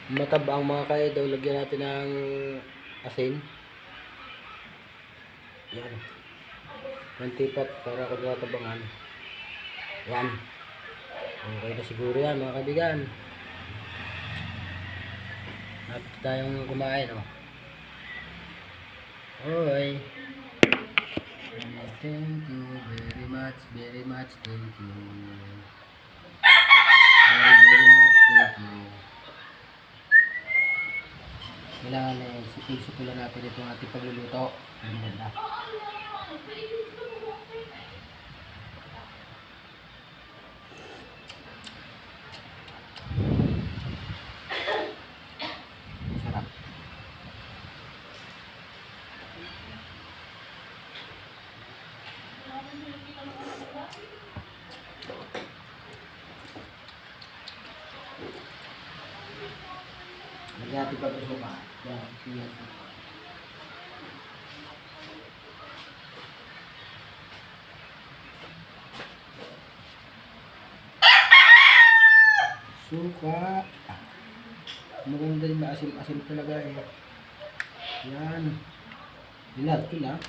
Matabang mga ka-idol, lagyan natin ng asin. Yan. Mantipat para kung matabangan. Yan. Okay na siguro yan mga kaibigan. Napit tayong kumain, oh. Oy. Thank you very much, thank you. Very much, thank you. Kailangan na isupulan natin itong ating pagluluto. Ang ganda. Sarap. Lagyan natin pagkasuka. Yan, yan. Suka. Maganda rin ba? Asim talaga eh. Yan. Ilag ko na.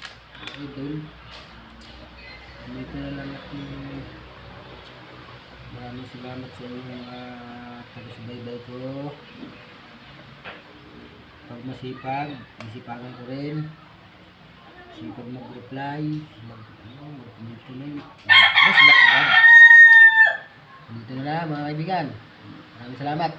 Idol. Dito na lang natin. Maraming salamat sa inyong mga taga-subaybay ko. Pag masipag, isipagan ko rin. Sipag mag-reply, mag-comment. Mas ba agad? Dito na lang mga kaibigan. Maraming salamat.